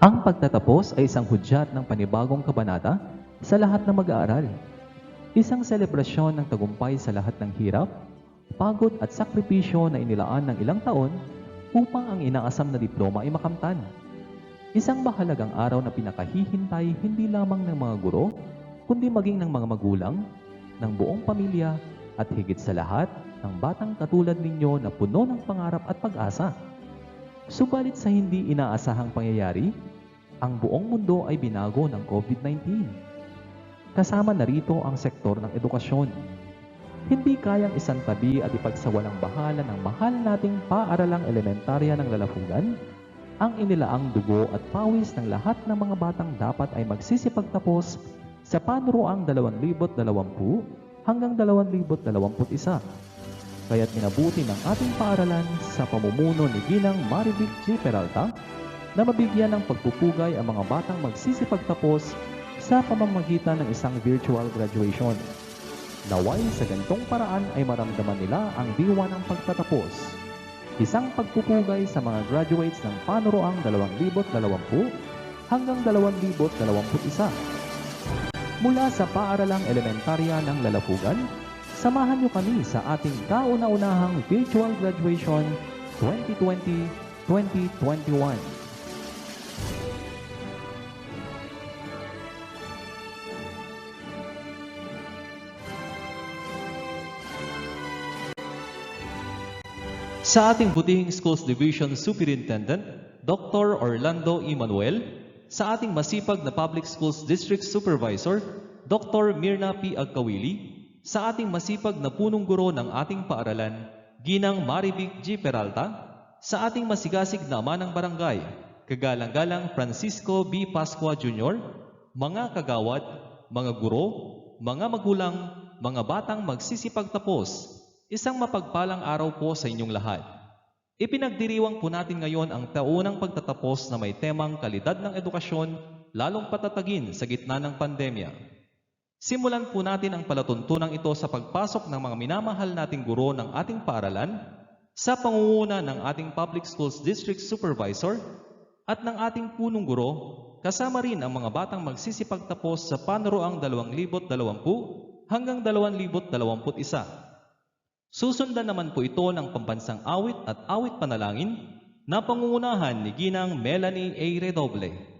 Ang pagtatapos ay isang hudyat ng panibagong kabanata sa lahat ng mag-aaral. Isang selebrasyon ng tagumpay sa lahat ng hirap, pagod at sakripisyo na inilaan ng ilang taon upang ang inaasam na diploma ay makamtan. Isang mahalagang araw na pinakahihintay hindi lamang ng mga guro, kundi maging ng mga magulang, ng buong pamilya at higit sa lahat ng batang katulad ninyo na puno ng pangarap at pag-asa. Subalit sa hindi inaasahang pangyayari, ang buong mundo ay binago ng COVID-19. Kasama na rito ang sektor ng edukasyon. Hindi kayang isantabi at ipagsawalang bahala ng mahal nating paaralang elementarya ng lalafugan, ang inilaang dugo at pawis ng lahat ng mga batang dapat ay magsisipagtapos sa panuroang 2020 hanggang 2021. Kaya't minabuti ng ating paaralan sa pamumuno ni Ginang Marivic G. Peralta na mabigyan ng pagpupugay ang mga batang magsisipagtapos sa pamamagitan ng isang virtual graduation. Naway sa ganitong paraan ay maramdaman nila ang diwa ng pagtatapos. Isang pagpupugay sa mga graduates ng panuroang 2020 hanggang 2021. Mula sa paaralang elementarya ng Lalafugan, samahan niyo kami sa ating kauna-unahang virtual graduation 2020-2021. Sa ating Butihing Schools Division Superintendent, Dr. Orlando E. Manuel, sa ating masipag na Public Schools District Supervisor, Dr. Mirna P. Agkawili, sa ating masipag na punong guro ng ating paaralan, Ginang Marivic G. Peralta, sa ating masigasig na ama ng barangay, Kagalang-galang Francisco B. Pascua Jr., mga kagawad, mga guro, mga magulang, mga batang magsisipagtapos, isang mapagpalang araw po sa inyong lahat. Ipinagdiriwang po natin ngayon ang taunang pagtatapos na may temang kalidad ng edukasyon, lalong patatagin sa gitna ng pandemya. Simulan po natin ang palatuntunang ito sa pagpasok ng mga minamahal nating guro ng ating paaralan, sa pangunguna ng ating Public Schools District Supervisor at ng ating punong guro, kasama rin ang mga batang magsisipagtapos sa panuroang 2020 hanggang 2021. Susundan naman po ito ng pambansang awit at awit panalangin na pangungunahan ni Ginang Melanie A. Redoble.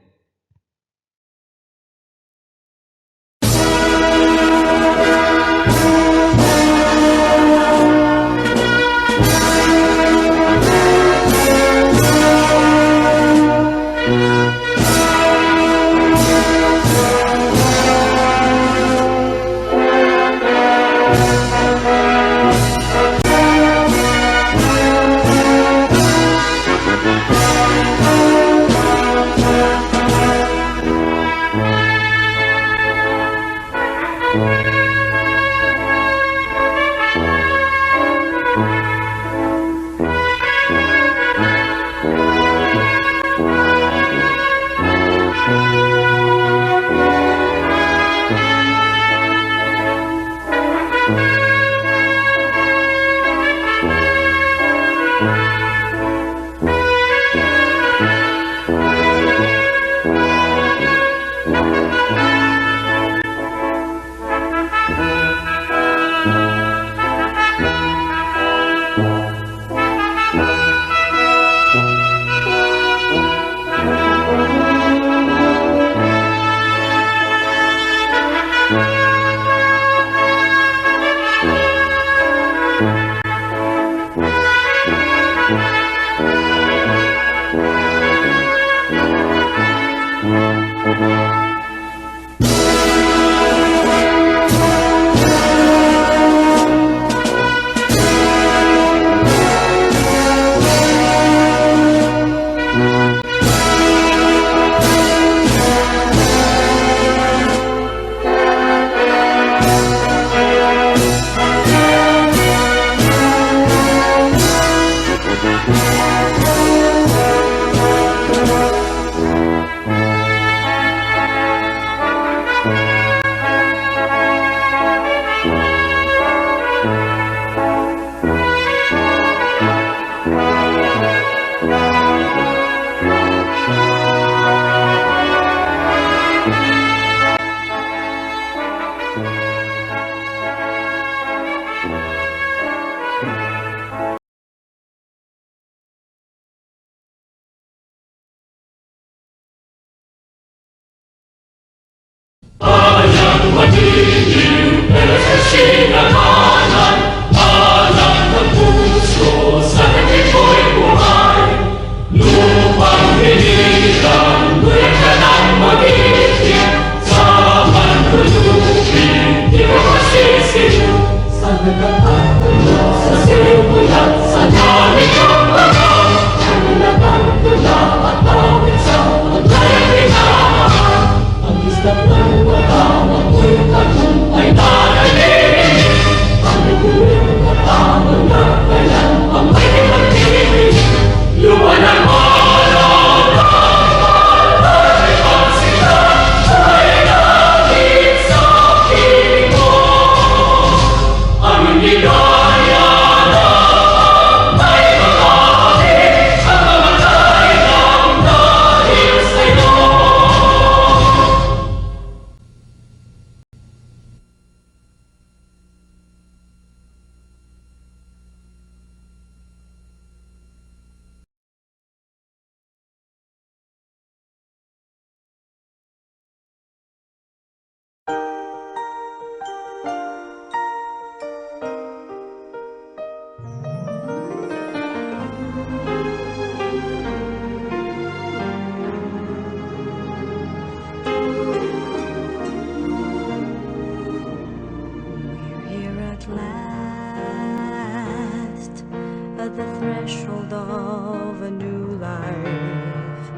threshold of a new life.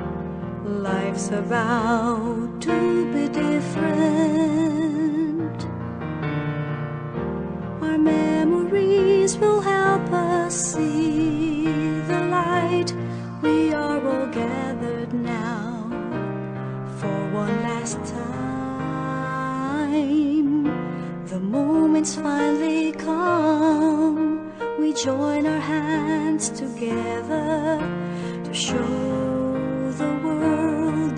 Life's about to be different. Our memories will help us see the light. We are all gathered now for one last time. The moment's finally come. We join our hands together to show the world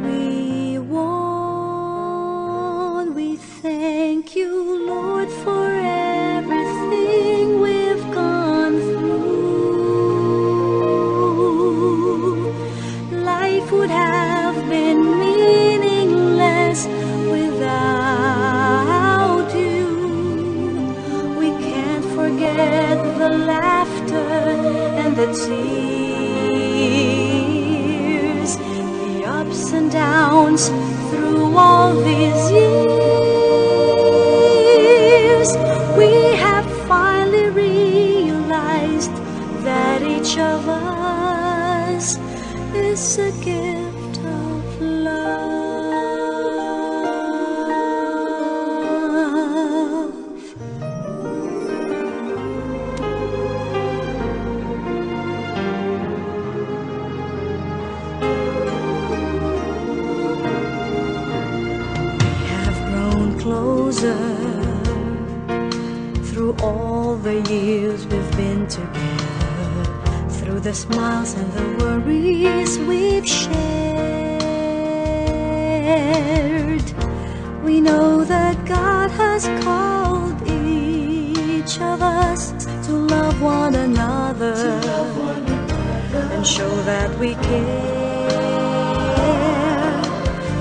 we won. We thank you, Lord, for everything we've gone through. Life would have been meaningless without you. We can't forget the laughter and the tears, the ups and downs through all these years. We have finally realized that each of us is a gift of love. Closer through all the years we've been together, through the smiles and the worries we've shared. We know that God has called each of us to love one another and show that we care.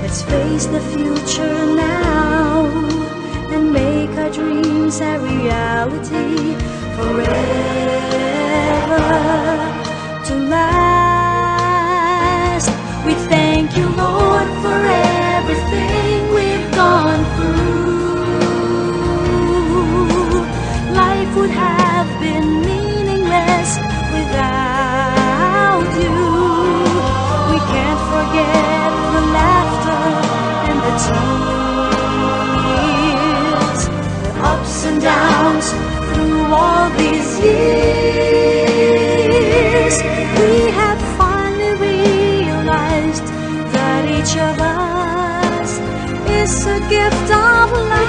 Let's face the future now and make our dreams a reality forever to last. We thank you, Lord, for everything we've gone through. Life would have been meaningless without you. We can't forget the laughter and the tears, the ups and downs through all these years. We have finally realized that each of us is a gift of love.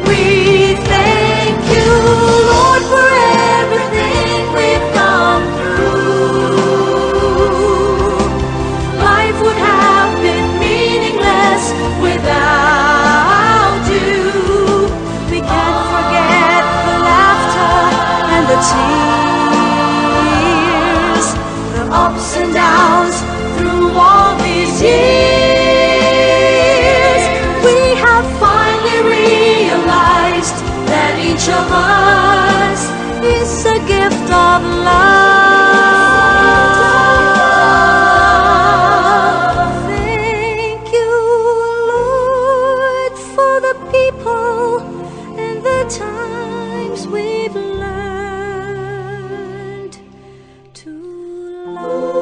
We thank you, Lord, for everything we've gone through. Life would have been meaningless without you. We can't forget the laughter and the tears, the ups and downs through all these years. is a gift of love. Thank you, Lord, for the people and the times we've learned to love.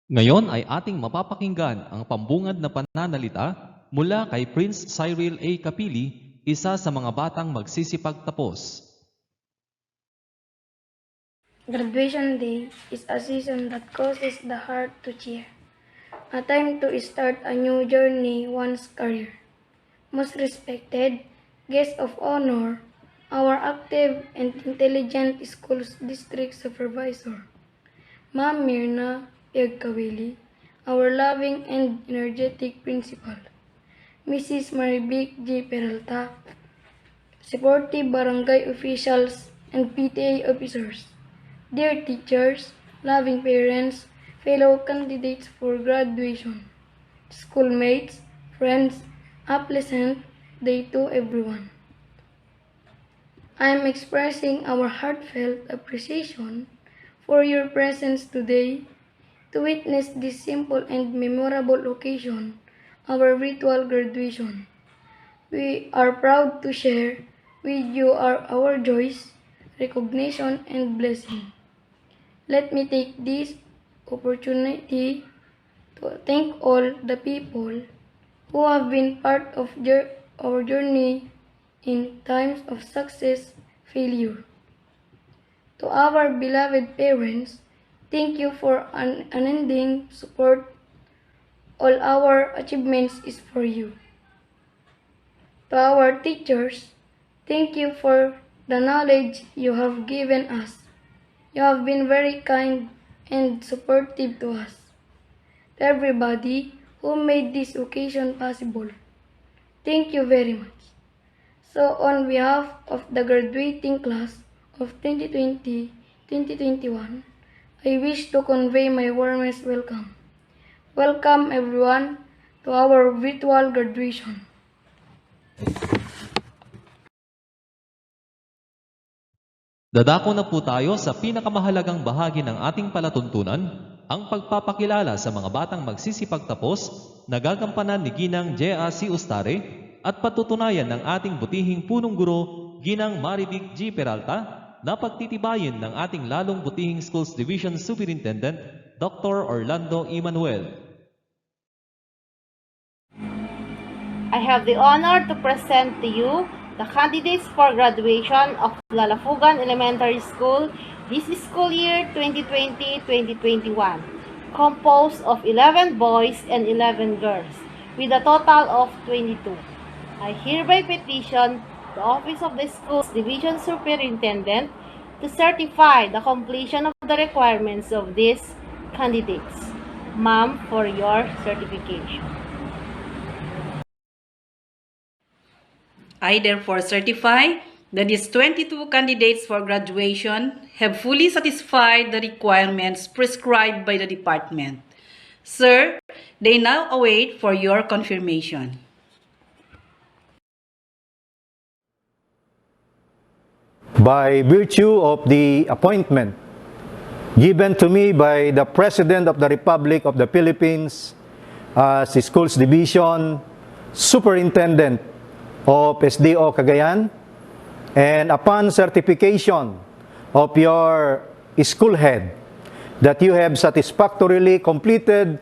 Ngayon ay ating mapapakinggan ang pambungad na pananalita mula kay Prince Cyril A. Capili, isa sa mga batang magsisipagtapos. Graduation Day is a season that causes the heart to cheer, a time to start a new journey one's career. Most respected guest of honor, our active and intelligent school district supervisor, Ma'am Mirna Pagkawili, our loving and energetic principal, Mrs. Maribik G. Peralta, supportive barangay officials and PTA officers, dear teachers, loving parents, fellow candidates for graduation, schoolmates, friends, a pleasant day to everyone. I am expressing our heartfelt appreciation for your presence today to witness this simple and memorable occasion, our virtual graduation. We are proud to share with you our joys, recognition, and blessing. Let me take this opportunity to thank all the people who have been part of our journey in times of success, failure. To our beloved parents, thank you for unending support. All our achievements is for you. To our teachers, thank you for the knowledge you have given us. You have been very kind and supportive to us. To everybody who made this occasion possible, thank you very much. So on behalf of the graduating class of 2020-2021, I wish to convey my warmest welcome. Welcome everyone to our virtual graduation. Dadako na po tayo sa pinakamahalagang bahagi ng ating palatuntunan, ang pagpapakilala sa mga batang magsisipagtapos na gagampanan ni Ginang J.A. C. Ustare at patutunayan ng ating butihing punong guro, Ginang Maribik G. Peralta, na pagtitibayin ng ating lalong butihing Schools Division Superintendent, Dr. Orlando E. Manuel. I have the honor to present to you the candidates for graduation of LALAFUGAN Elementary School this school year 2020-2021, composed of 11 boys and 11 girls, with a total of 22. I hereby petition the Office of the Schools Division Superintendent to certify the completion of the requirements of these candidates. Ma'am, for your certification. I therefore certify that these 22 candidates for graduation have fully satisfied the requirements prescribed by the department. Sir, they now await for your confirmation. By virtue of the appointment given to me by the President of the Republic of the Philippines as the Schools Division Superintendent of SDO Cagayan, and upon certification of your school head that you have satisfactorily completed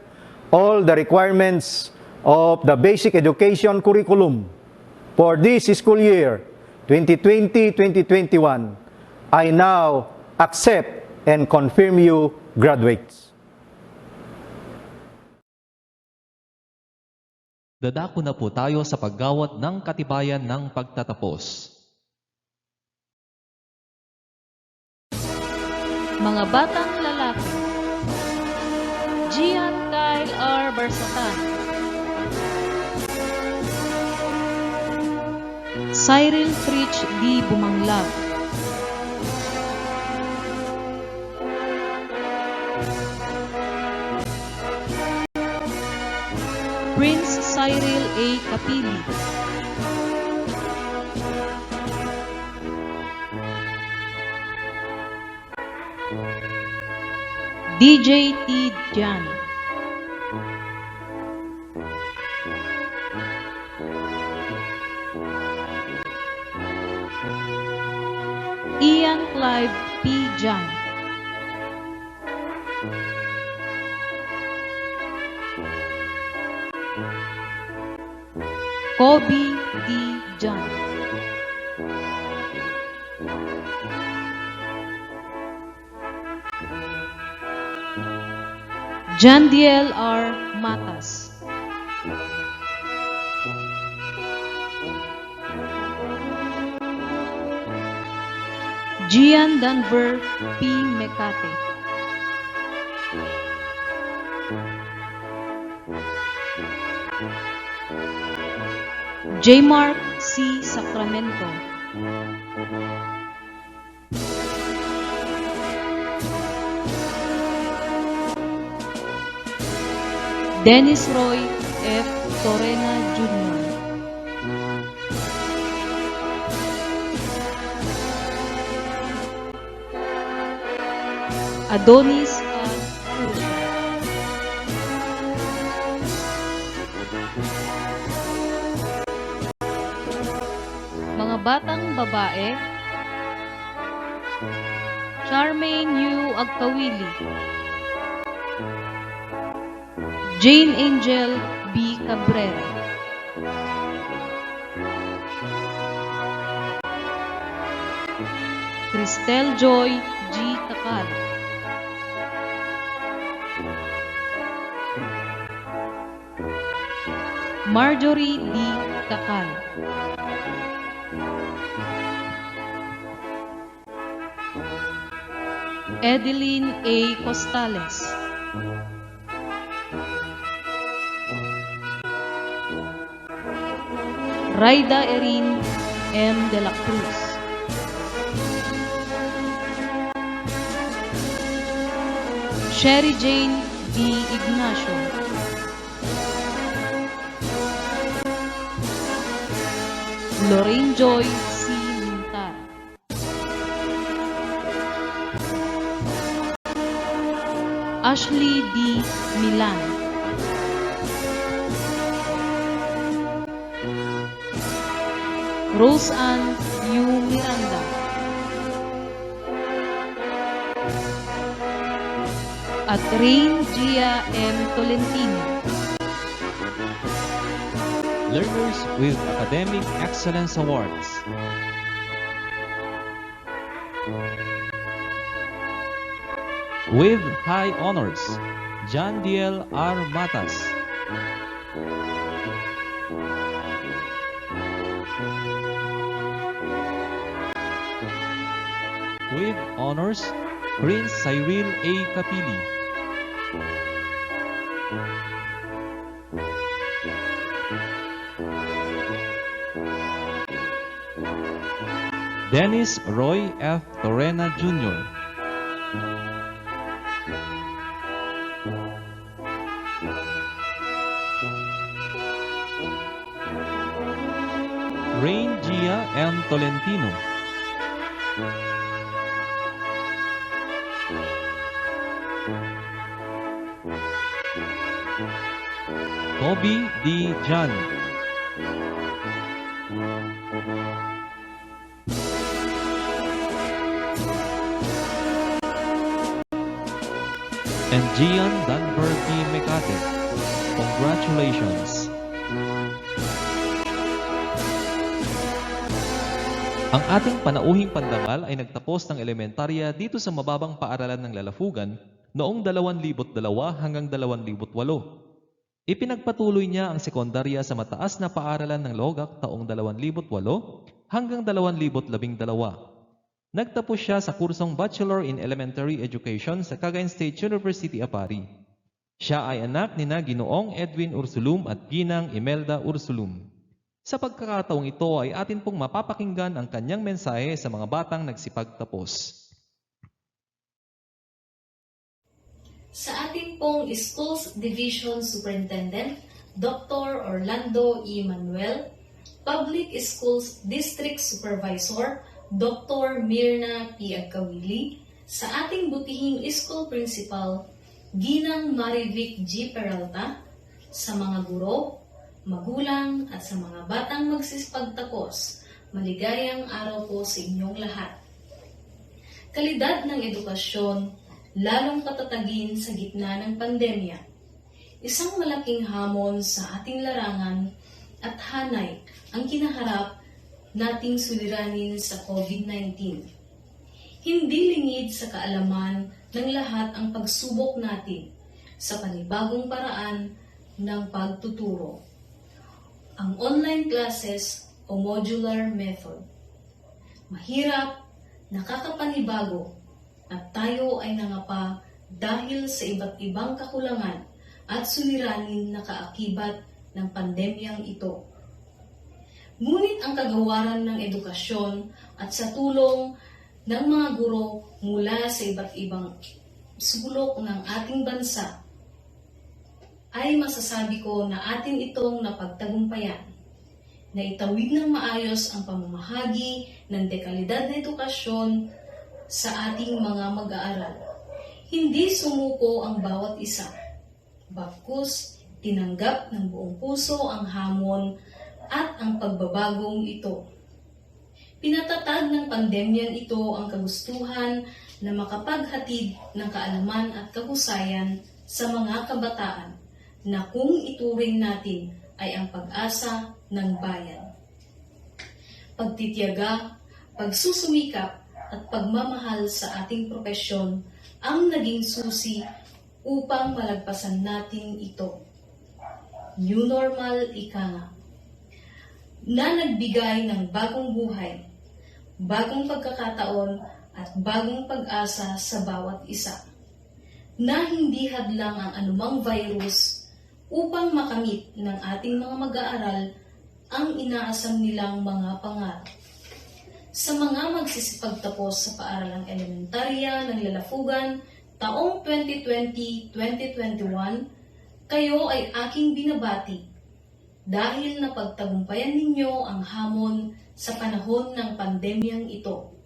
all the requirements of the basic education curriculum for this school year 2020-2021, I now accept and confirm you graduates. Dadako na po tayo sa paggawat ng katibayan ng pagtatapos. Mga batang lalaki, Gian Kyle R. Barsatan, Cyril Fritz D. Bumanglag, Prince Cyril A. Kapili, DJ T. Jan, Ian Clive P. Jan, Kobe D. Jan, Jandiel R. Matas, Gian Danver P. Mecate, J. Mark C. Sacramento, Dennis Roy F. Torena Jr., Adonis A. Urso, mga batang babae, Charmaine U. Agkawili, Jane Angel B. Cabrera, Cristel Joy G. Takal, Marjorie D. Takal, Edeline A. Costales, Raida Erin M. De la Cruz, Sherry Jane D. Ignacio, Lorraine Joy C. Mintar, Ashley D. Milan, Rose Ann U. Miranda, at Rain Gia M. Tolentino. Learners with Academic Excellence Awards. With high honors, Jandiel R. Matas, with honors, Prince Cyril A. Kapili, Dennis Roy F. Torena Jr., Rain Gia M. Tolentino, Kobe D. Jan, and Gian Danver P. Mecate. Congratulations! Ang ating panauhing pandangal ay nagtapos ng elementarya dito sa mababang paaralan ng Lalafugan noong 2002 hanggang 2008. Ipinagpatuloy niya ang sekondarya sa mataas na paaralan ng Logak taong 2008 hanggang 2012. Nagtapos siya sa kursong Bachelor in Elementary Education sa Cagayan State University, Apari. Siya ay anak ni na Ginoong Edwin Ursulum at Ginang Imelda Ursulum. Sa pagkakataong ito ay atin pong mapapakinggan ang kanyang mensahe sa mga batang nagsipagtapos. Sa ating pong Schools Division Superintendent, Dr. Orlando E. Manuel, Public Schools District Supervisor, Dr. Mirna P. Agkawili, sa ating butihing School Principal, Ginang Marivic G. Peralta, sa mga guro, magulang at sa mga batang magsisipagtapos, maligayang araw po sa inyong lahat. Kalidad ng edukasyon, lalong patatagin sa gitna ng pandemya. Isang malaking hamon sa ating larangan at hanay ang kinaharap nating suliranin sa COVID-19. Hindi lingid sa kaalaman ng lahat ang pagsubok natin sa panibagong paraan ng pagtuturo. Ang online classes o modular method. Mahirap, nakakapanibago, at tayo ay nangapa dahil sa iba't ibang kakulangan at suliranin na kaakibat ng pandemyang ito. Ngunit ang kagawaran ng edukasyon at sa tulong ng mga guro mula sa iba't ibang sulok ng ating bansa ay masasabi ko na atin itong napagtagumpayan, na itawid ng maayos ang pamamahagi ng dekalidad na edukasyon sa ating mga mag-aaral. Hindi sumuko ang bawat isa, bagkus tinanggap ng buong puso ang hamon at ang pagbabagong ito. Pinatatag ng pandemyan ito ang kagustuhan na makapaghatid ng kaalaman at kahusayan sa mga kabataan na kung ituring natin ay ang pag-asa ng bayan. Pagtitiyaga, pagsusumikap, at pagmamahal sa ating propesyon ang naging susi upang malagpasan natin ito. New normal ika nga, na nagbigay ng bagong buhay, bagong pagkakataon at bagong pag-asa sa bawat isa, na hindi hadlang ang anumang virus upang makamit ng ating mga mag-aaral ang inaasam nilang mga pangarap. Sa mga magsisipagtapos sa paaralang elementarya ng LALAFUGAN taong 2020-2021, kayo ay aking binabati dahil napagtagumpayan ninyo ang hamon sa panahon ng pandemyang ito.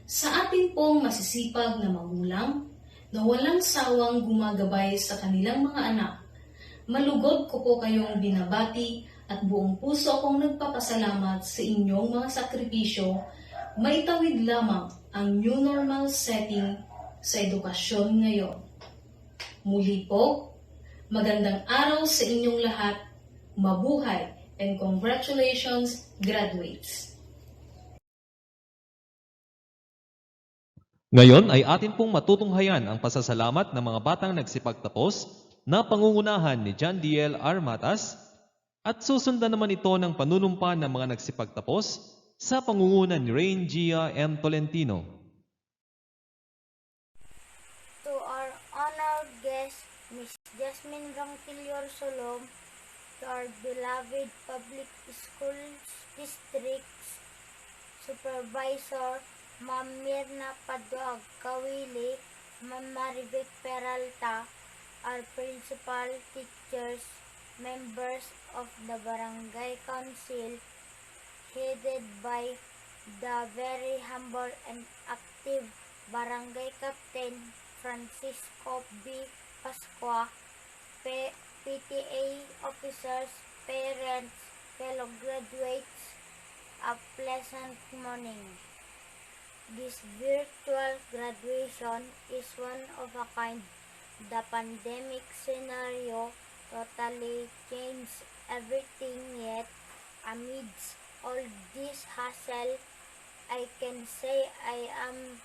Sa atin pong masisipag na magulang na walang sawang gumagabay sa kanilang mga anak, malugod ko po kayong binabati at buong puso akong nagpapasalamat sa inyong mga sakripisyo. Maitawid lamang ang new normal setting sa edukasyon ngayon. Muli po, magandang araw sa inyong lahat, mabuhay, and congratulations, graduates! Ngayon ay atin pong matutunghayan ang pasasalamat ng mga batang nagsipagtapos na pangungunahan ni John D.L. R. Matas at susundan naman ito ng panunumpa ng mga nagsipagtapos sa pangunguna ni Rain Gia M. Tolentino. To our honored guest, Ms. Jasmine Ronquillo Solom, to our beloved Public Schools District Supervisor, Ma'am Mirna Paduag Kawili, Ma'am Marivic Peralta, our principal, teachers, members of the Barangay Council, headed by the very humble and active Barangay Captain Francisco B. Pascua, PTA officers, parents, fellow graduates, a pleasant morning. This virtual graduation is one of a kind. The pandemic scenario totally changed everything, yet amidst all this hassle, I can say I am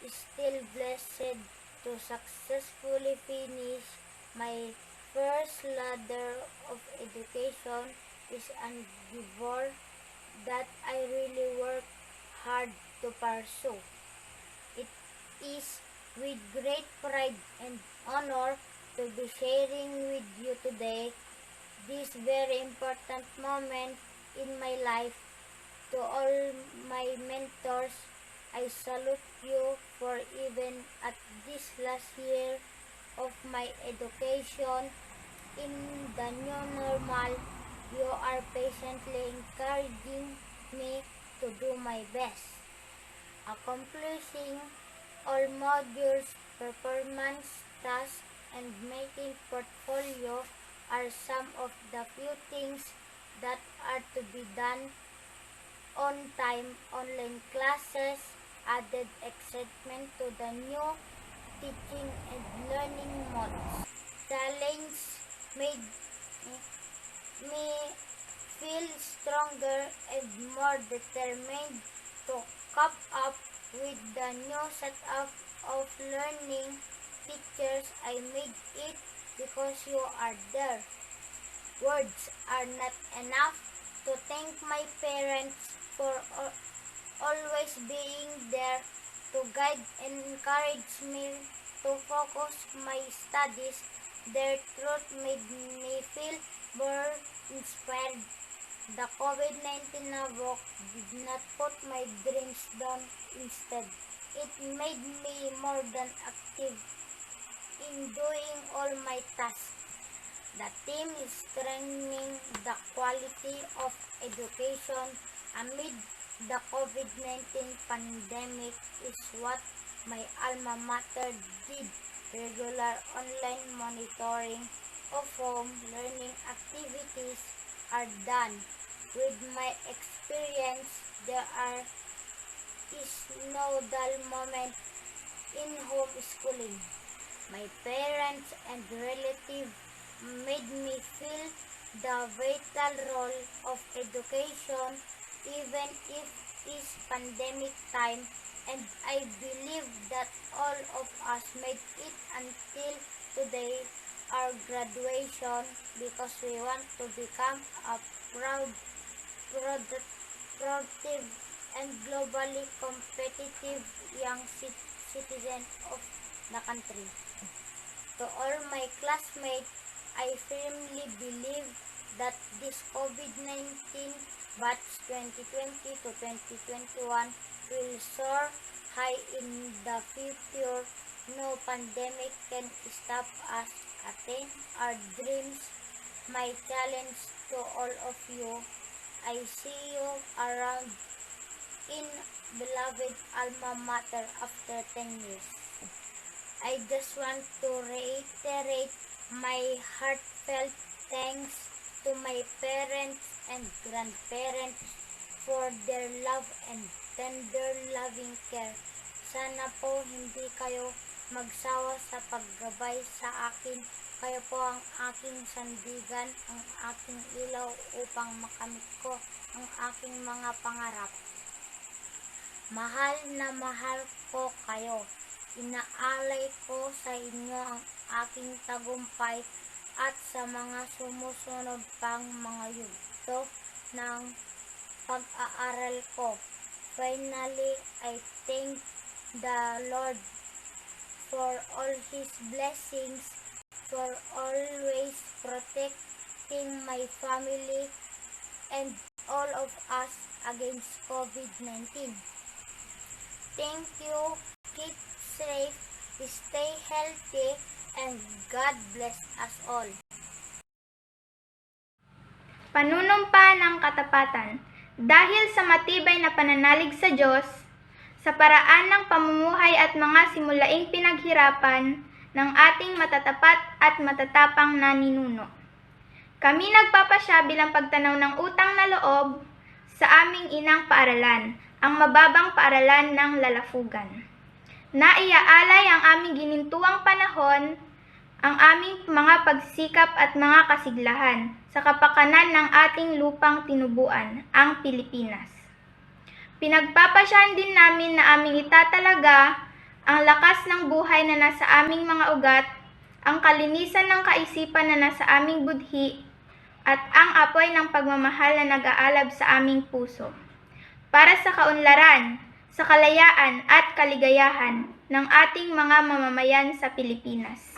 still blessed to successfully finish my first ladder of education. Is an endeavor that I really work hard to pursue. It is with great pride and honor to be sharing with you today this very important moment in my life. To all my mentors, I salute you for even at this last year of my education in the new normal, you are patiently encouraging me to do my best. Accomplishing all modules, performance tasks, and making portfolio are some of the few things that are to be done on time. Online classes added excitement to the new teaching and learning modes. Challenge made me feel stronger and more determined to cope up with the new setup of learning. Teachers, I made it because you are there. Words are not enough to thank my parents for always being there to guide and encourage me to focus my studies. Their truth made me feel more inspired. The COVID-19 havoc did not put my dreams down. Instead, it made me more than active in doing all my tasks. The team is strengthening the quality of education amid the COVID-19 pandemic is what my alma mater did. Regular online monitoring of home learning activities are done. With my experience, there is no dull moment in homeschooling. My parents and relatives made me feel the vital role of education even if it's pandemic time, and I believe that all of us made it until today, our graduation, because we want to become a productive, and globally competitive young citizen of the country. To all my classmates, I firmly believe that this COVID-19 batch 2020 to 2021 will soar high in the future. No pandemic can stop us attain our dreams. My challenge to all of you, I see you around in beloved alma mater after 10 years. I just want to reiterate my heartfelt thanks to my parents and grandparents for their love and tender loving care. Sana po hindi kayo magsawa sa paggabay sa akin. Kayo po ang aking sandigan, ang aking ilaw upang makamit ko ang aking mga pangarap. Mahal na mahal ko kayo. Inaalay ko sa inyo ang aking tagumpay at sa mga sumusunod pang mga yugto ng pag-aaral ko. Finally, I thank the Lord for all His blessings, for always protecting my family and all of us against COVID-19. Thank you. Keep safe, stay healthy, and God bless us all. Panunumpa ng katapatan. Dahil sa matibay na pananalig sa Diyos, sa paraan ng pamumuhay at mga simulaing pinaghirapan ng ating matatapat at matatapang na ninuno, kami nagpapasya bilang pagtanaw ng utang na loob sa aming inang paaralan, ang mababang paaralan ng LALAFUGAN. Naiaalay ang aming ginintuang panahon, ang aming mga pagsikap at mga kasiglahan sa kapakanan ng ating lupang tinubuan, ang Pilipinas. Pinagpapasyahan din namin na aming itatalaga ang lakas ng buhay na nasa aming mga ugat, ang kalinisan ng kaisipan na nasa aming budhi, at ang apoy ng pagmamahal na nag-aalab sa aming puso, para sa kaunlaran, sa kalayaan at kaligayahan ng ating mga mamamayan sa Pilipinas.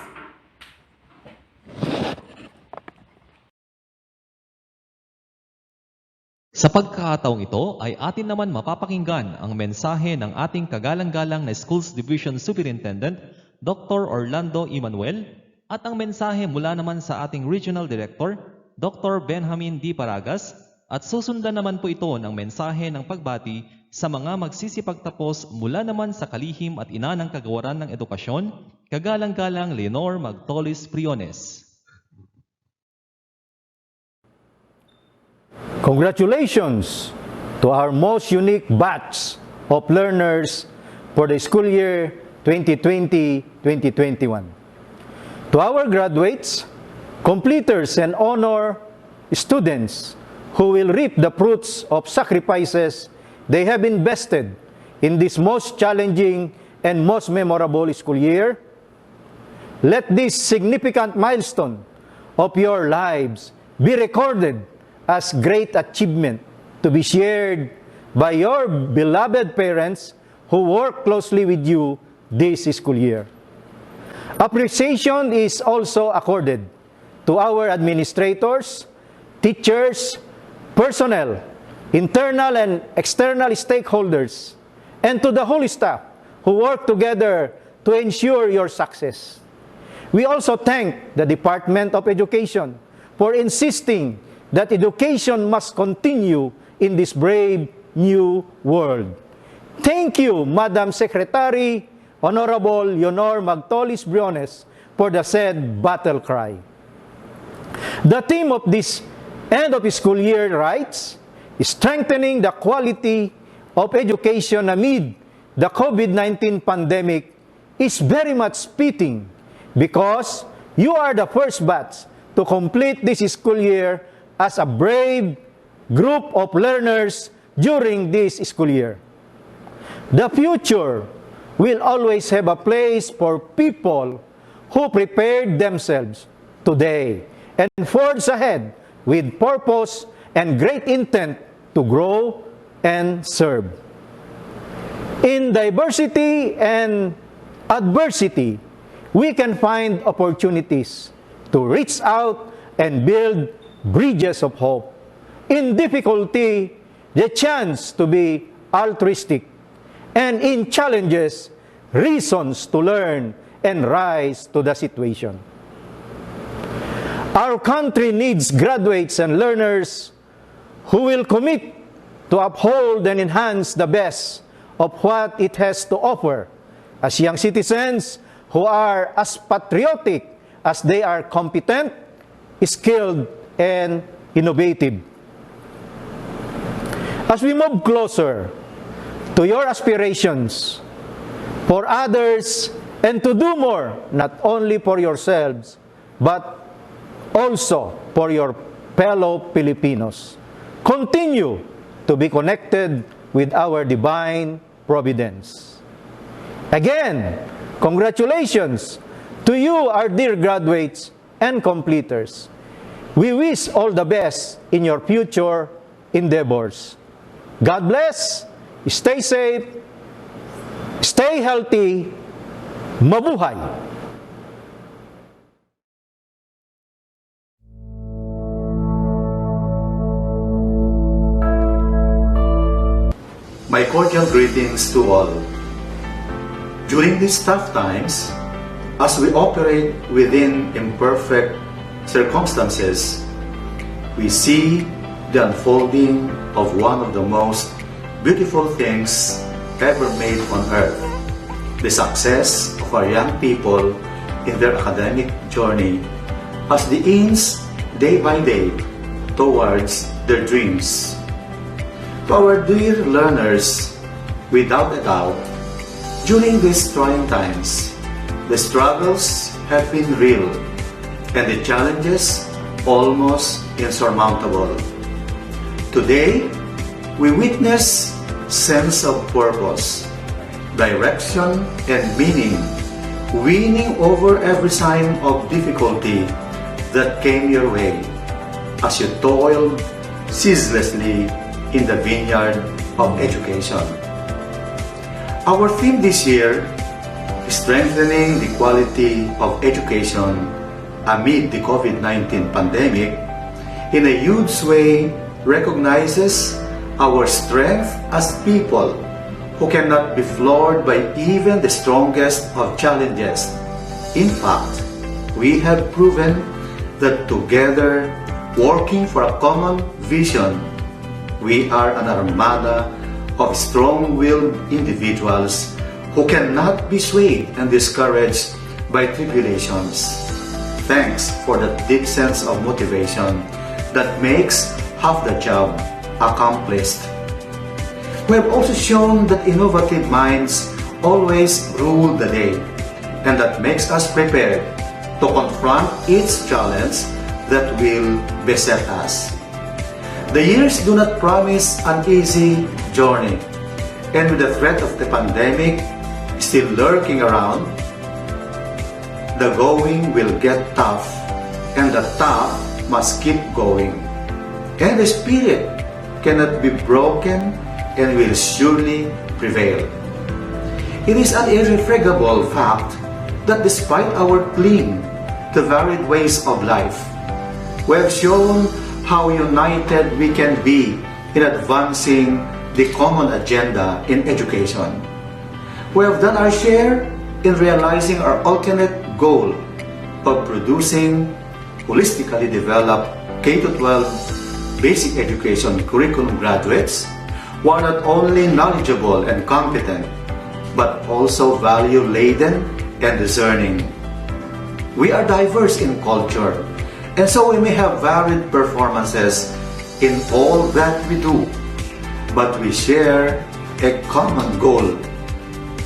Sa pagkakataong ito ay atin naman mapapakinggan ang mensahe ng ating kagalang-galang na Schools Division Superintendent, Dr. Orlando Emanuel, at ang mensahe mula naman sa ating Regional Director, Dr. Benjamin D. Paragas, at susundan naman po ito ng mensahe ng pagbati sa mga magsisipagtapos mula naman sa kalihim at ina ng kagawaran ng edukasyon, kagalang-galang Leonor Magtolis Priones. Congratulations to our most unique batch of learners for the school year 2020-2021. To our graduates, completers, and honor students who will reap the fruits of sacrifices they have invested in this most challenging and most memorable school year, let this significant milestone of your lives be recorded as great achievement to be shared by your beloved parents who work closely with you this school year. Appreciation is also accorded to our administrators, teachers, personnel, internal and external stakeholders, and to the whole staff who work together to ensure your success. We also thank the Department of Education for insisting that education must continue in this brave new world. Thank you, Madam Secretary, Honorable Leonor Magtolis Briones, for the said battle cry. The theme of this end of school year writes, strengthening the quality of education amid the COVID-19 pandemic is very much fitting because you are the first batch to complete this school year as a brave group of learners during this school year. The future will always have a place for people who prepared themselves today and forge ahead with purpose and great intent to grow and serve. In diversity and adversity, we can find opportunities to reach out and build bridges of hope. In difficulty, the chance to be altruistic. And in challenges, reasons to learn and rise to the situation. Our country needs graduates and learners who will commit to uphold and enhance the best of what it has to offer as young citizens who are as patriotic as they are competent, skilled, and innovative. As we move closer to your aspirations for others and to do more, not only for yourselves, but also for your fellow Filipinos, continue to be connected with our divine providence. Again, congratulations to you, our dear graduates and completers. We wish all the best in your future endeavors. God bless, stay safe, stay healthy, mabuhay! My cordial greetings to all. During these tough times, as we operate within imperfect circumstances, we see the unfolding of one of the most beautiful things ever made on earth, the success of our young people in their academic journey as they inch day by day towards their dreams. To our dear learners, without a doubt, during these trying times, the struggles have been real and the challenges almost insurmountable. Today, we witness sense of purpose, direction, and meaning winning over every sign of difficulty that came your way as you toiled ceaselessly in the vineyard of education. Our theme this year is strengthening the quality of education amid the COVID-19 pandemic in a huge way recognizes our strength as people who cannot be floored by even the strongest of challenges. In fact, we have proven that together, working for a common vision, we are an armada of strong-willed individuals who cannot be swayed and discouraged by tribulations. Thanks for that deep sense of motivation that makes half the job accomplished. We have also shown that innovative minds always rule the day, and that makes us prepared to confront each challenge that will beset us. The years do not promise an easy journey, and with the threat of the pandemic still lurking around, the going will get tough, and the tough must keep going. And the spirit cannot be broken and will surely prevail. It is an irrefragable fact that despite our cling to varied ways of life, we have shown how united we can be in advancing the common agenda in education. We have done our share in realizing our ultimate goal of producing holistically developed K-12 basic education curriculum graduates who are not only knowledgeable and competent, but also value-laden and discerning. We are diverse in culture, and so we may have varied performances in all that we do, but we share a common goal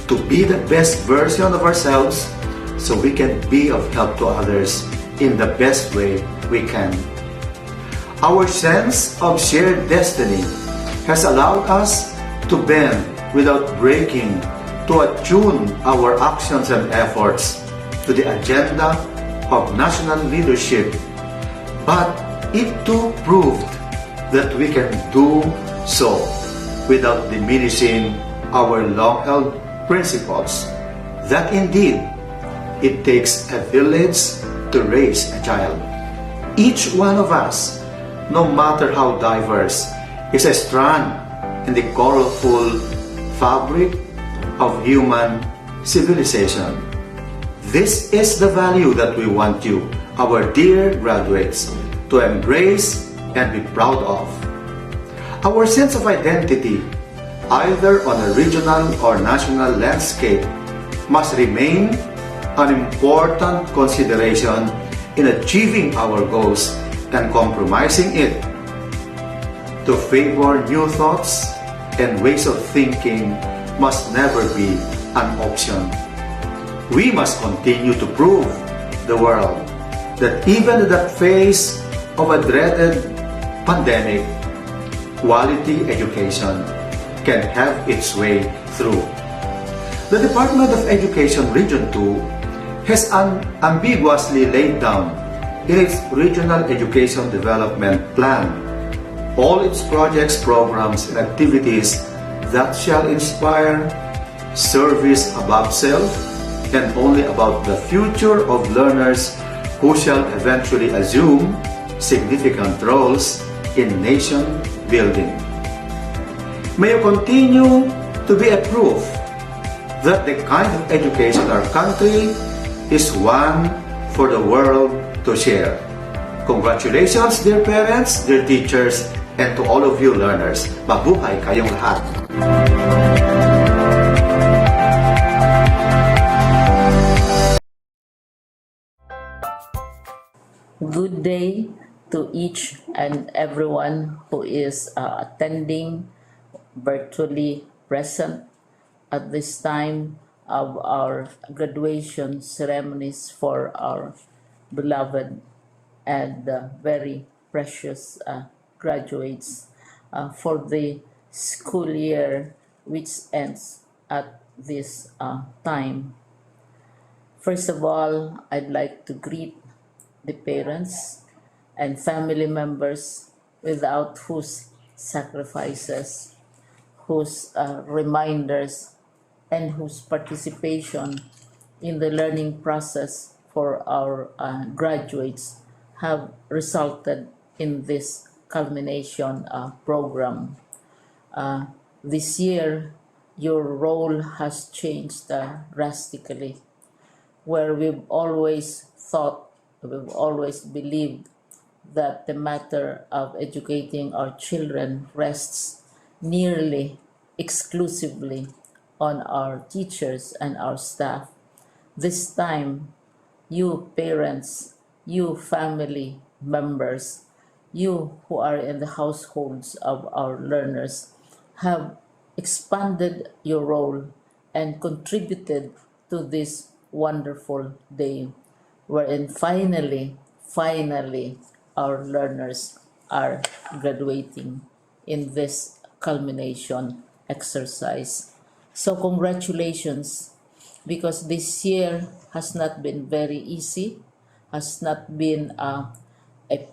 to be the best version of ourselves so we can be of help to others in the best way we can. Our sense of shared destiny has allowed us to bend without breaking, to attune our actions and efforts to the agenda of national leadership. But it too proved that we can do so without diminishing our long-held principles, that indeed it takes a village to raise a child. Each one of us, no matter how diverse, is a strand in the colorful fabric of human civilization. This is the value that we want you, our dear graduates, to embrace and be proud of. Our sense of identity, either on a regional or national landscape, must remain an important consideration in achieving our goals and compromising it to favor new thoughts and ways of thinking must never be an option. We must continue to prove the world that even in the face of a dreaded pandemic, quality education can have its way through. The Department of Education Region 2 has unambiguously laid down in its Regional Education Development Plan all its projects, programs, and activities that shall inspire service above self and only about the future of learners who shall eventually assume significant roles in nation building. May you continue to be a proof that the kind of education our country is one for the world to share. Congratulations, dear parents, dear teachers, and to all of you learners. Mabuhay kayong lahat! Good day to each and everyone who is attending virtually present at this time of our graduation ceremonies for our beloved and very precious graduates for the school year which ends at this time. First of all, I'd like to greet the parents and family members without whose sacrifices, whose reminders, and whose participation in the learning process for our graduates have resulted in this culmination program. This year, your role has changed drastically, where we've always believed that the matter of educating our children rests nearly exclusively on our teachers and our staff. This time, you parents, you family members, you who are in the households of our learners have expanded your role and contributed to this wonderful day wherein finally, our learners are graduating in this culmination exercise. So congratulations, because this year has not been very easy, has not been a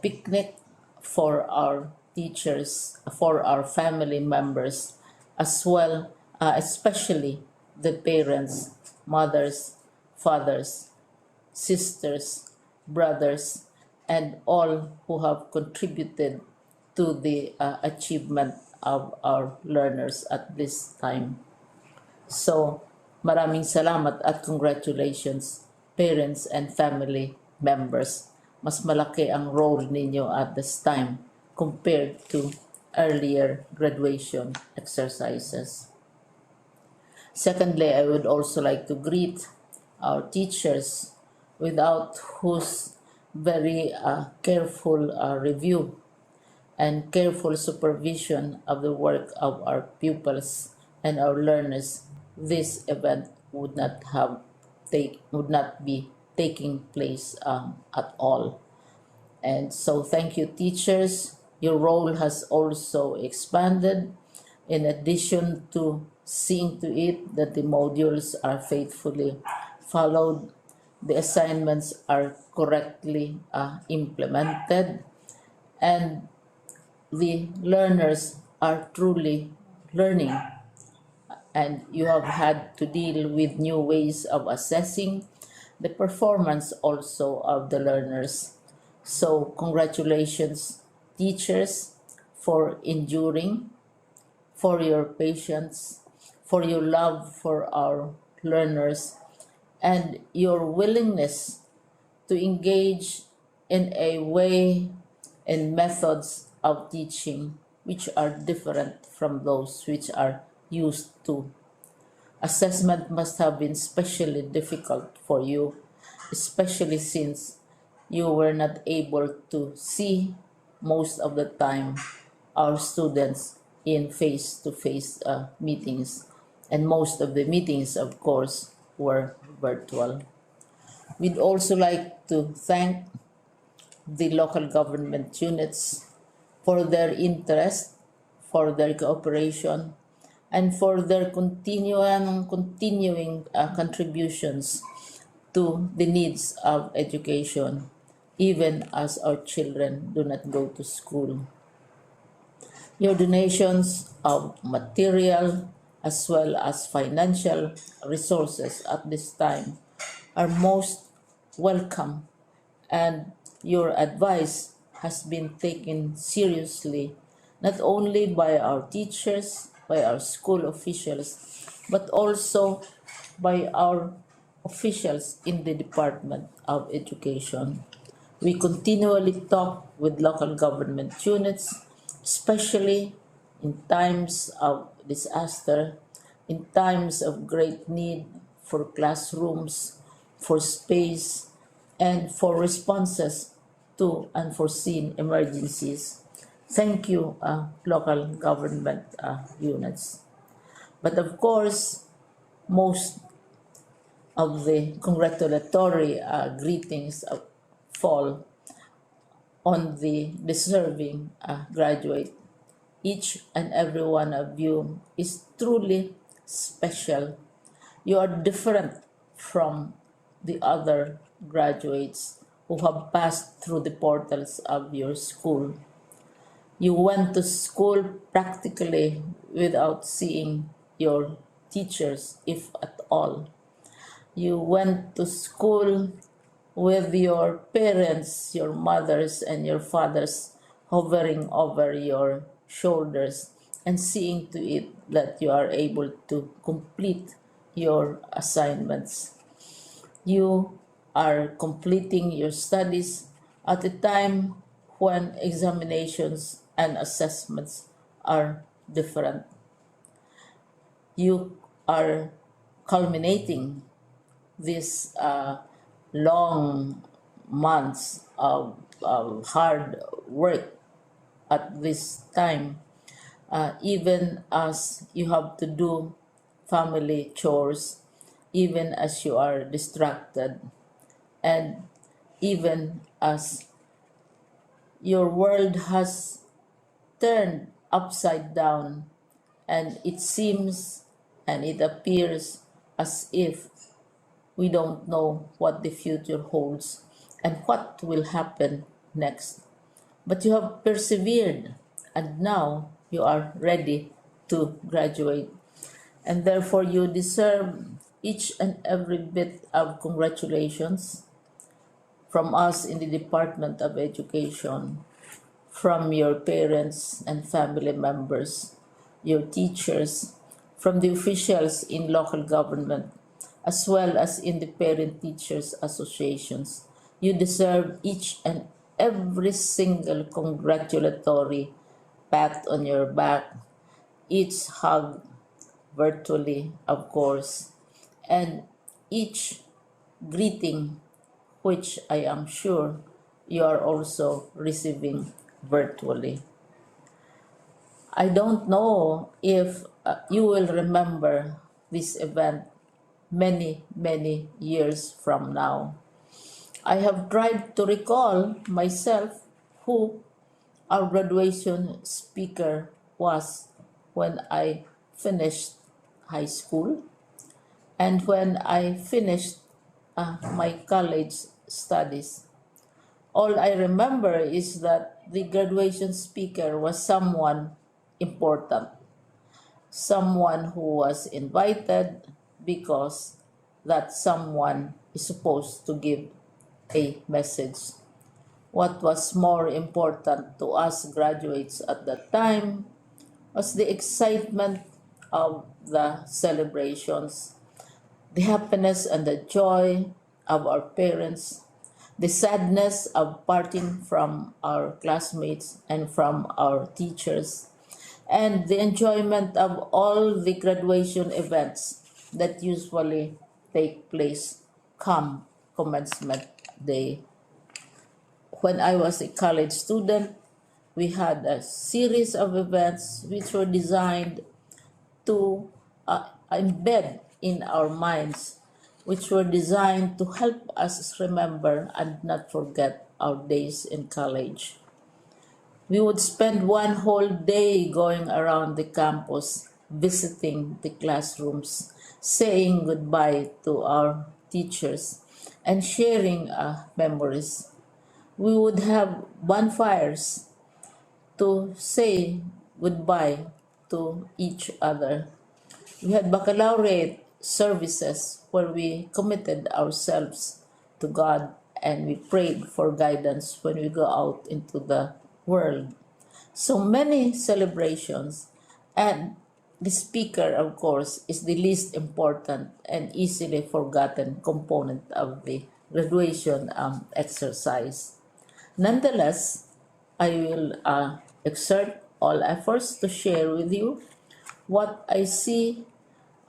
picnic for our teachers, for our family members, as well, especially the parents, mothers, fathers, sisters, brothers, and all who have contributed to the achievement of our learners at this time. So, maraming salamat at congratulations, parents and family members. Mas malaki ang role ninyo at this time compared to earlier graduation exercises. Secondly, I would also like to greet our teachers, without whose very careful review and careful supervision of the work of our pupils and our learners, this event would not be taking place at all. And so thank you, teachers. Your role has also expanded, in addition to seeing to it that the modules are faithfully followed, the assignments are correctly implemented, and the learners are truly learning. And you have had to deal with new ways of assessing the performance also of the learners. So congratulations, teachers, for enduring, for your patience, for your love for our learners, and your willingness to engage in a way and methods of teaching which are different from those which are used to. Assessment must have been especially difficult for you, especially since you were not able to see most of the time our students in face-to-face meetings, and most of the meetings, of course, were virtual. We'd also like to thank the local government units for their interest, for their cooperation, and for their continuing contributions to the needs of education, even as our children do not go to school. Your donations of material as well as financial resources at this time are most welcome, and your advice has been taken seriously not only by our teachers, by our school officials, but also by our officials in the Department of Education. We continually talk with local government units, especially in times of disaster, in times of great need for classrooms, for space, and for responses to unforeseen emergencies. Thank you, local government units. But of course, most of the congratulatory greetings fall on the deserving graduate. Each and every one of you is truly special. You are different from the other graduates who have passed through the portals of your school. You went to school practically without seeing your teachers, if at all. You went to school with your parents, your mothers and your fathers, hovering over your shoulders and seeing to it that you are able to complete your assignments. You are completing your studies at a time when examinations and assessments are different. You are culminating these long months of hard work at this time, even as you have to do family chores, even as you are distracted, and even as your world has turned upside down, and it seems and it appears as if we don't know what the future holds and what will happen next. But you have persevered, and now you are ready to graduate. And therefore, you deserve each and every bit of congratulations from us in the Department of Education, from your parents and family members, your teachers, from the officials in local government, as well as in the parent teachers associations. You deserve each and every single congratulatory pat on your back, each hug virtually, of course, and each greeting, which I am sure you are also receiving virtually. I don't know if you will remember this event many, many years from now. I have tried to recall myself who our graduation speaker was when I finished high school and when I finished my college studies. All I remember is that the graduation speaker was someone important, someone who was invited because that someone is supposed to give a message. What was more important to us graduates at that time was the excitement of the celebrations, the happiness and the joy of our parents, the sadness of parting from our classmates and from our teachers, and the enjoyment of all the graduation events that usually take place come commencement day. When I was a college student, we had a series of events which were designed to embed in our minds, which were designed to help us remember and not forget our days in college. We would spend one whole day going around the campus, visiting the classrooms, saying goodbye to our teachers, and sharing memories. We would have bonfires to say goodbye to each other. We had baccalaureate services where we committed ourselves to God and we prayed for guidance when we go out into the world. So many celebrations, and the speaker, of course, is the least important and easily forgotten component of the graduation exercise. Nonetheless, I will exert all efforts to share with you what I see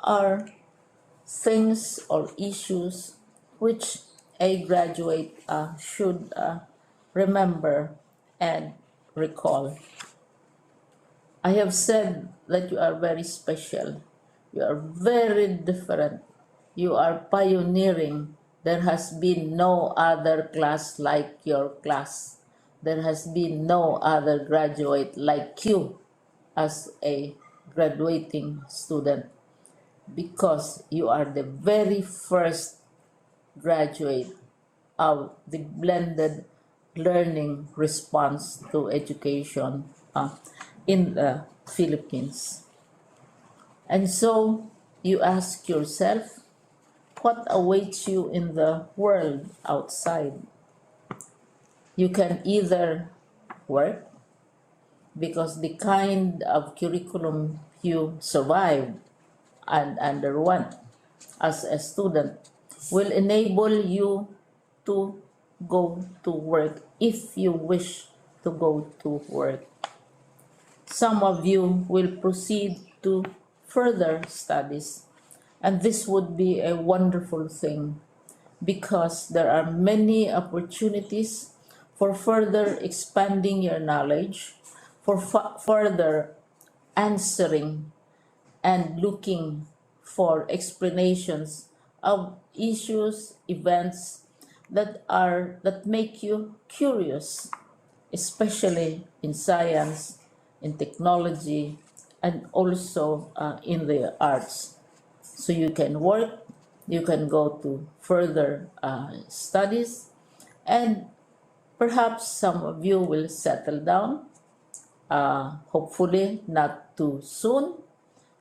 are things or issues which a graduate should remember and recall. I have said that you are very special. You are very different. You are pioneering. There has been no other class like your class. There has been no other graduate like you as a graduating student because you are the very first graduate of the blended learning response to education in the Philippines. And so you ask yourself, what awaits you in the world outside? You can either work because the kind of curriculum you survived and underwent as a student will enable you to go to work if you wish to go to work. Some of you will proceed to further studies, and this would be a wonderful thing because there are many opportunities for further expanding your knowledge, for further answering and looking for explanations of issues, events that make you curious, especially in science, in technology, and also in the arts. So you can work, you can go to further studies, and perhaps some of you will settle down, hopefully not too soon,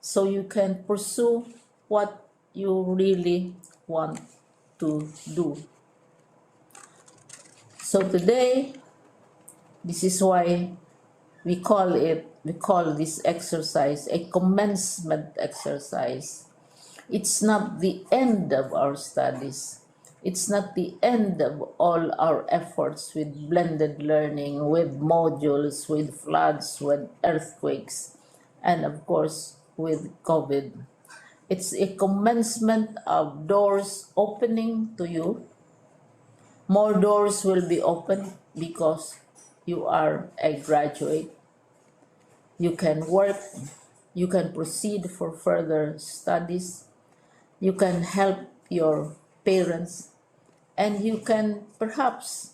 so you can pursue what you really want to do. So today, this is why we call this exercise a commencement exercise. It's not the end of our studies. It's not the end of all our efforts with blended learning, with modules, with floods, with earthquakes, and of course with COVID. It's a commencement of doors opening to you. More doors will be opened because you are a graduate. You can work, you can proceed for further studies, you can help your parents, and you can perhaps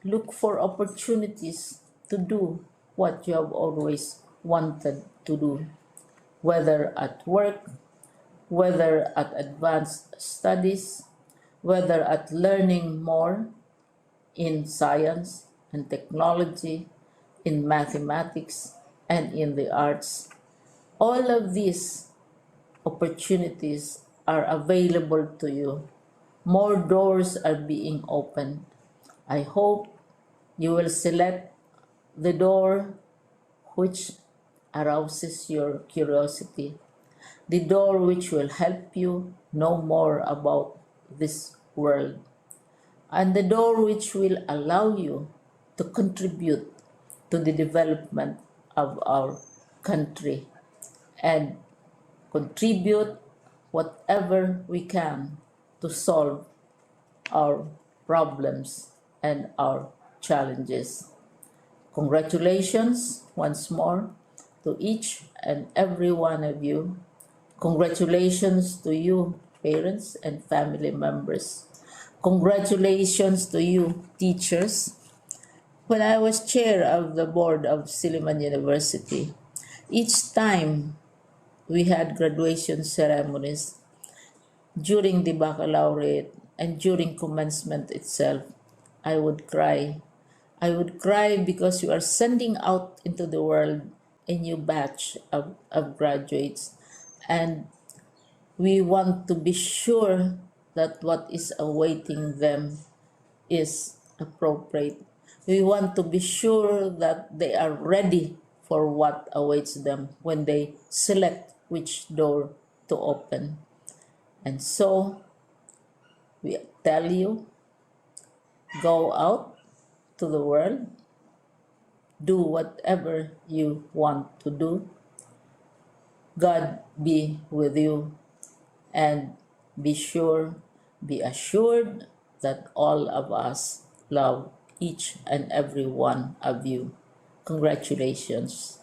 look for opportunities to do what you have always wanted to do, whether at work, whether at advanced studies, whether at learning more in science and technology, in mathematics, and in the arts. All of these opportunities are available to you. More doors are being opened. I hope you will select the door which arouses your curiosity, the door which will help you know more about this world, and the door which will allow you to contribute to the development of our country and contribute whatever we can to solve our problems and our challenges. Congratulations once more to each and every one of you. Congratulations to you, parents and family members. Congratulations to you, teachers. When I was chair of the board of Silliman University, each time we had graduation ceremonies during the baccalaureate and during commencement itself, I would cry. I would cry because you are sending out into the world a new batch of graduates, and we want to be sure that what is awaiting them is appropriate. We want to be sure that they are ready for what awaits them when they select which door to open. And so we tell you, go out to the world, do whatever you want to do. God be with you, and be assured that all of us love each and every one of you. Congratulations.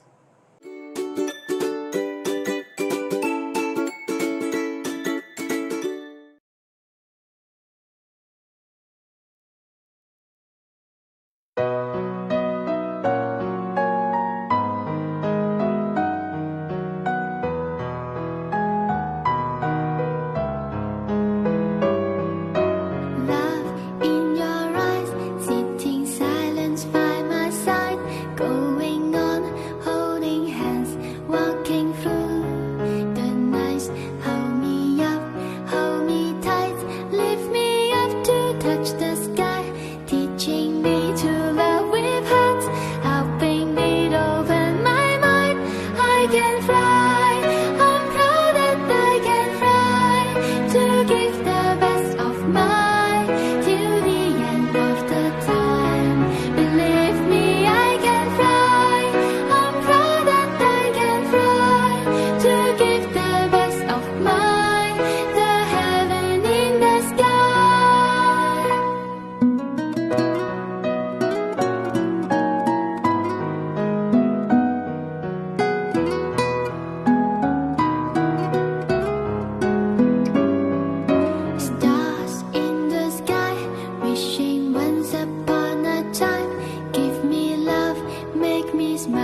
Love in your eyes, sitting silence by my side, going on.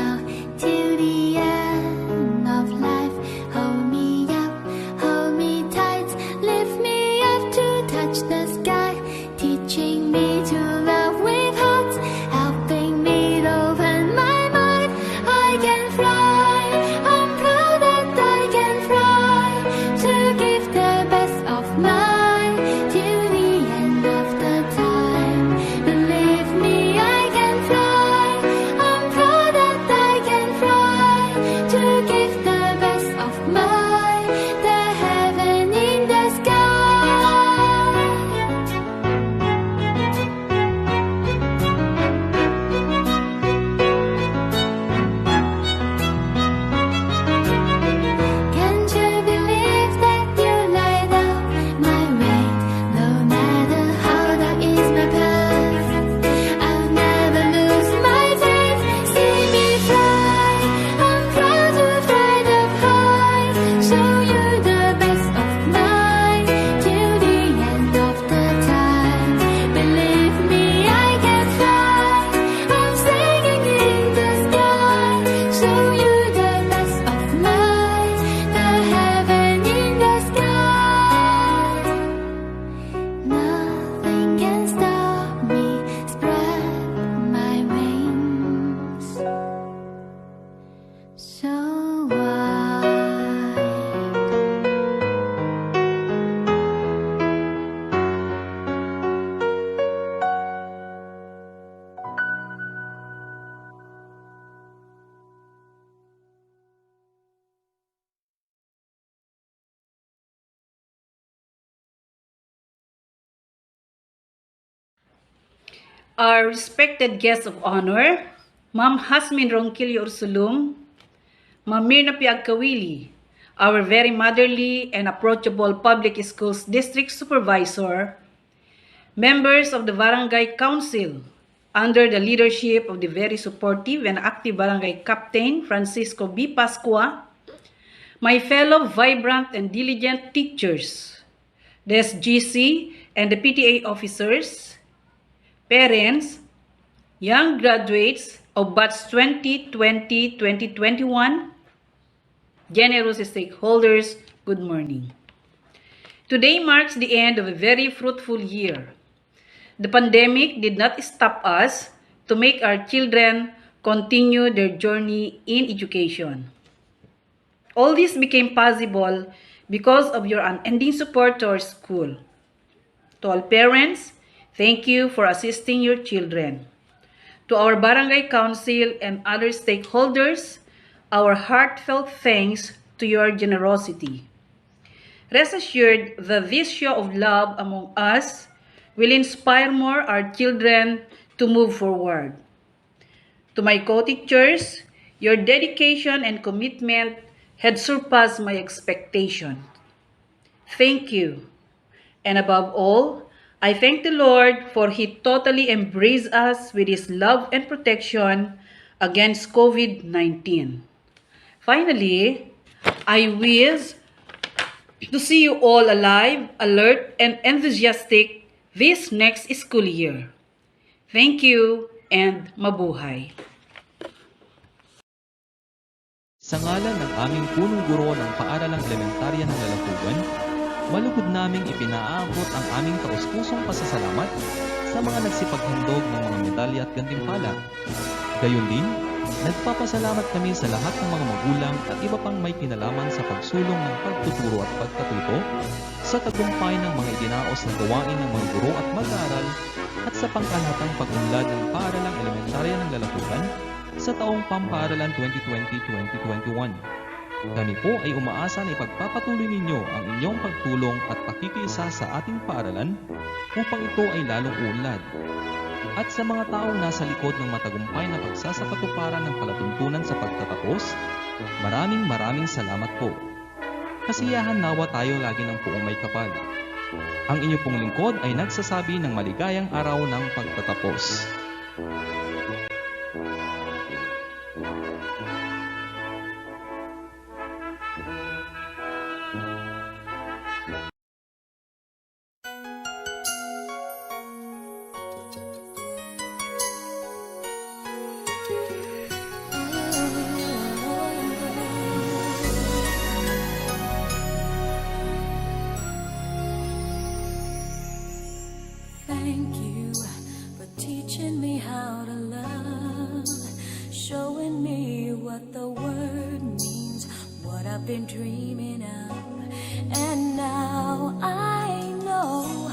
now till the end of life. Hold me up, hold me tight, lift me up to touch the sky, teaching me to love with heart, helping me to open my mind. I can fly, I'm proud that I can fly, to give the best of mine till the end of the time. Believe me, I can fly, I'm proud that I can fly, to give the best of mine, the heaven in the sky. Can't you believe that you light up my way? No matter how dark is my path, I'll never lose my faith. See me fly, I'm proud to fly up high, show you the best of mine till the end of the time. Believe me, I can fly, I'm singing in the sky, show you the best of mine, the heaven in the sky. Nothing can stop me, spread my wings so wide. Our respected guests of honor, Ma'am Hasmin Ronquillo Ursulum, Ma'am Mirna Piagkawili, our very motherly and approachable Public Schools District Supervisor, members of the Barangay Council, under the leadership of the very supportive and active Barangay Captain Francisco B. Pascua, my fellow vibrant and diligent teachers, the SGC and the PTA officers, parents, young graduates of batch 2020-2021, generous stakeholders, good morning. Today marks the end of a very fruitful year. The pandemic did not stop us to make our children continue their journey in education. All this became possible because of your unending support to our school. To all parents, thank you for assisting your children. To our barangay council and other stakeholders, our heartfelt thanks to your generosity. Rest assured that this show of love among us will inspire more our children to move forward. To my co-teachers, your dedication and commitment had surpassed my expectations. Thank you. And above all, I thank the Lord for He totally embraced us with His love and protection against COVID-19. Finally, I wish to see you all alive, alert, and enthusiastic this next school year. Thank you and mabuhay. Sa ngalan ng aming punong guro ng paaralang elementarya ng Lalafugan, malugod naming ipinaaabot ang aming taus-pusong pasasalamat sa mga nagsipaghandog ng mga medalya at gantimpala. Gayon din, nagpapasalamat kami sa lahat ng mga magulang at iba pang may kinalaman sa pagsulong ng pagtuturo at pagkatuto, sa tagumpay ng mga idinaos na gawain ng mga guro at mag-aaral, at sa pangkalahatang pag-unlad ng paaralang elementarya ng Lalafugan sa taong pampaaralan 2020-2021. Kami po ay umaasa na ipagpapatuloy ninyo ang inyong pagtulong at pakikiisa sa ating paaralan upang ito ay lalong uunlad. At sa mga taong nasa likod ng matagumpay na pagsasapatuparan ng palatuntunan sa pagtatapos, maraming salamat po. Kasiyahan nawa tayo lagi ng puong may kapal. Ang inyo pong lingkod ay nagsasabi ng maligayang araw ng pagtatapos. I've been dreaming of. And now I know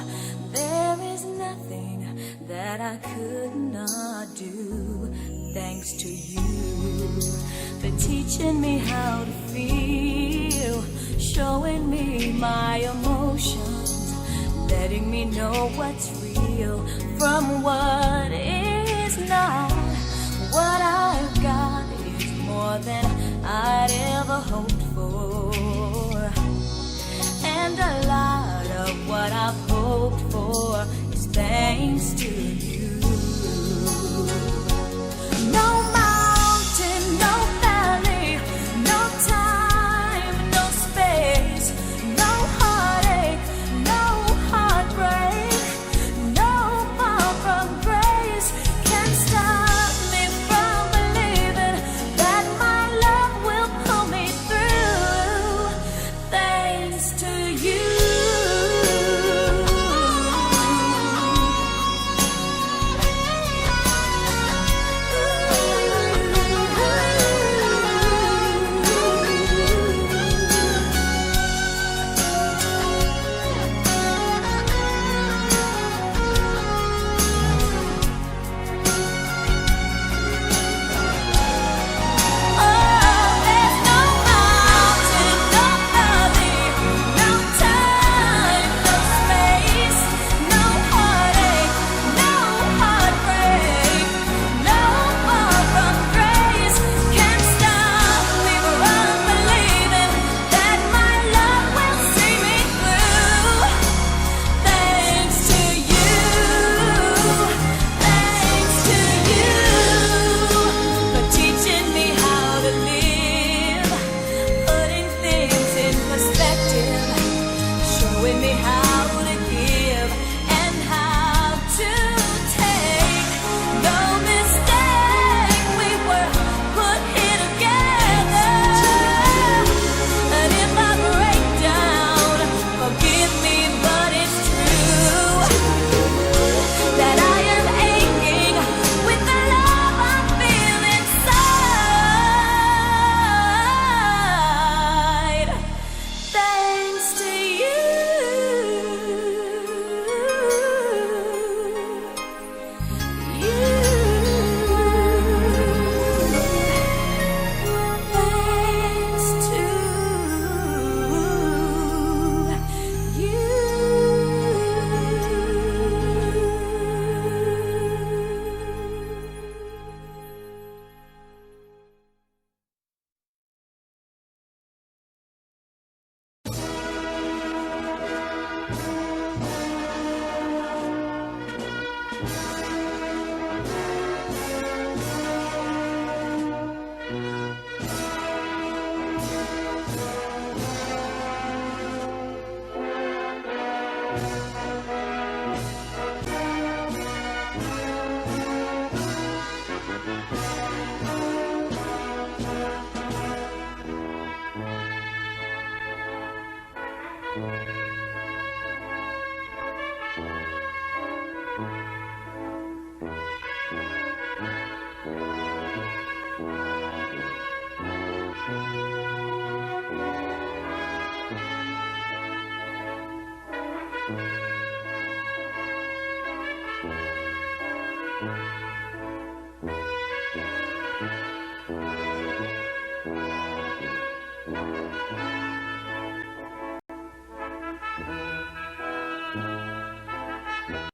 there is nothing that I could not do. Thanks to you for teaching me how to feel, showing me my emotions, letting me know what's real from what is not. What I've got is more than I'd ever hoped for, and a lot of what I've hoped for is thanks to you. No mountain, no valley, no time, no space, no heartache, no heartbreak, no far from grace can stop me from believing that my love will pull me through. Thanks to you.